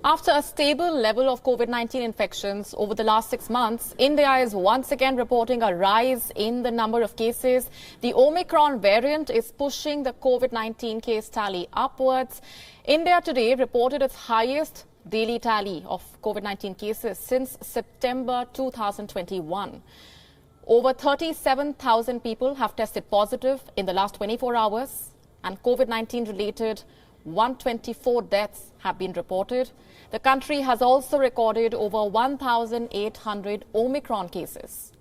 After a stable level of COVID-19 infections over the last 6 months, India is once again reporting a rise in the number of cases. The Omicron variant is pushing the COVID-19 case tally upwards. India today reported its highest daily tally of COVID-19 cases since September 2021. Over 37,000 people have tested positive in the last 24 hours, and COVID-19 related 124 deaths have been reported. The country has also recorded over 1,800 Omicron cases.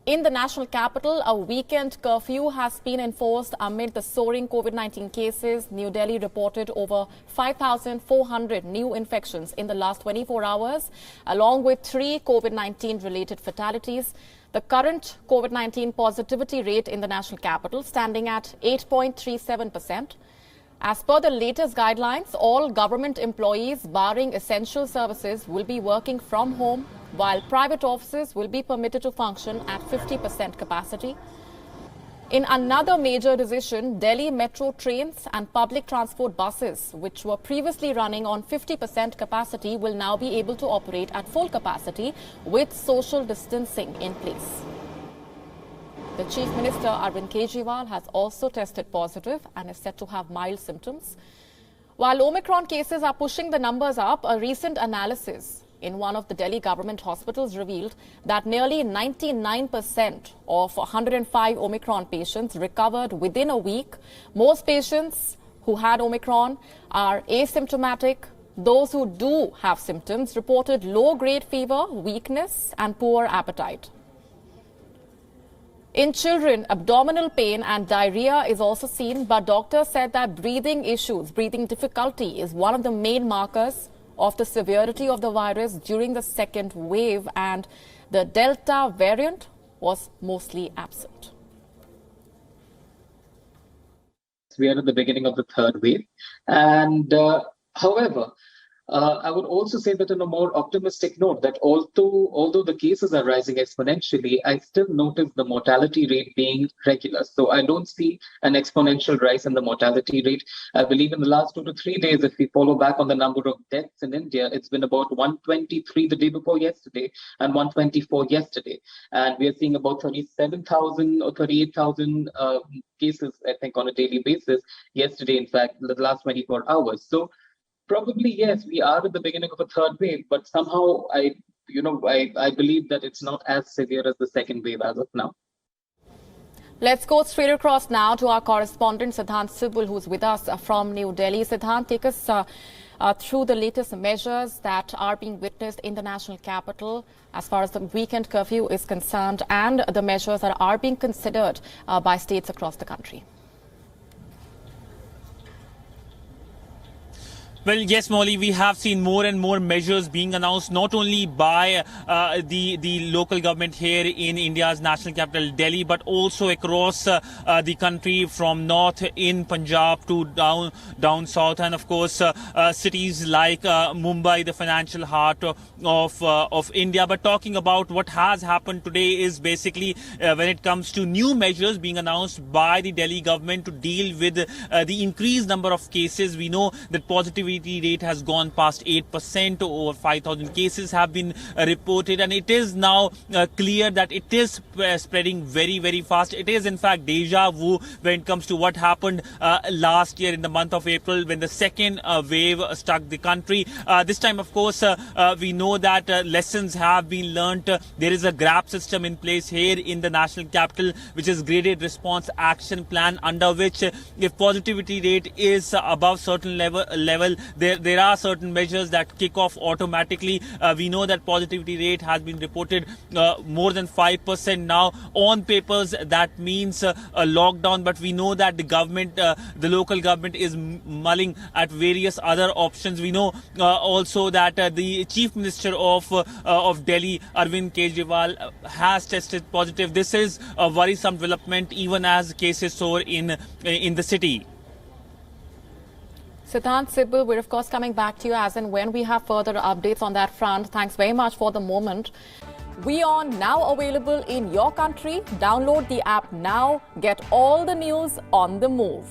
In the national capital, a weekend curfew has been enforced amid the soaring COVID-19 cases. New Delhi reported over 5,400 new infections in the last 24 hours, along with 3 COVID-19 related fatalities. The current COVID-19 positivity rate in the national capital standing at 8.37%. As per the latest guidelines, all government employees, barring essential services, will be working from home, while private offices will be permitted to function at 50% capacity. In another major decision, Delhi metro trains and public transport buses, which were previously running on 50% capacity, will now be able to operate at full capacity with social distancing in place. The Chief Minister, Arvind Kejriwal, has also tested positive and is said to have mild symptoms. While Omicron cases are pushing the numbers up, a recent analysis in one of the Delhi government hospitals revealed that nearly 99% of 105 Omicron patients recovered within a week. Most patients who had Omicron are asymptomatic. Those who do have symptoms reported low-grade fever, weakness, and poor appetite. In children, abdominal pain and diarrhea is also seen, but doctors said that breathing difficulty is one of the main markers of the severity of the virus during the second wave, and the Delta variant was mostly absent. We are at the beginning of the third wave, and however, I would also say that on a more optimistic note, that although the cases are rising exponentially, I still notice the mortality rate being regular. So I don't see an exponential rise in the mortality rate. I believe in the last 2 to 3 days, if we follow back on the number of deaths in India, it's been about 123 the day before yesterday and 124 yesterday. And we are seeing about 37,000 or 38,000 cases, I think, on a daily basis. Yesterday, in fact, the last 24 hours. So probably, yes, we are at the beginning of a third wave, but somehow I believe that it's not as severe as the second wave as of now. Let's go straight across now to our correspondent, Siddhant Sibul, who's with us from New Delhi. Siddhant, take us through the latest measures that are being witnessed in the national capital as far as the weekend curfew is concerned, and the measures that are being considered by states across the country. Well, yes, Molly, we have seen more and more measures being announced, not only by the local government here in India's national capital, Delhi, but also across the country, from north in Punjab to down south, and of course cities like Mumbai, the financial heart of India. But talking about what has happened today is basically when it comes to new measures being announced by the Delhi government to deal with the increased number of cases. We know that positivity rate has gone past 8%. Over 5,000 cases have been reported, and it is now clear that it is spreading very, very fast. It is in fact deja vu when it comes to what happened last year in the month of April when the second wave struck the country. This time, of course, we know that lessons have been learnt. There is a GRAP system in place here in the national capital, which is Graded Response Action Plan, under which if positivity rate is above certain level, there are certain measures that kick off automatically. We know that positivity rate has been reported more than 5% now. On papers, that means a lockdown, but we know that the government, the local government, is mulling at various other options. We know also that the Chief Minister of Delhi, Arvind Kejriwal, has tested positive. This is a worrisome development, even as cases soar in the city. Siddhant Sibul, we're of course coming back to you as and when we have further updates on that front. Thanks very much for the moment. WION now available in your country. Download the app now. Get all the news on the move.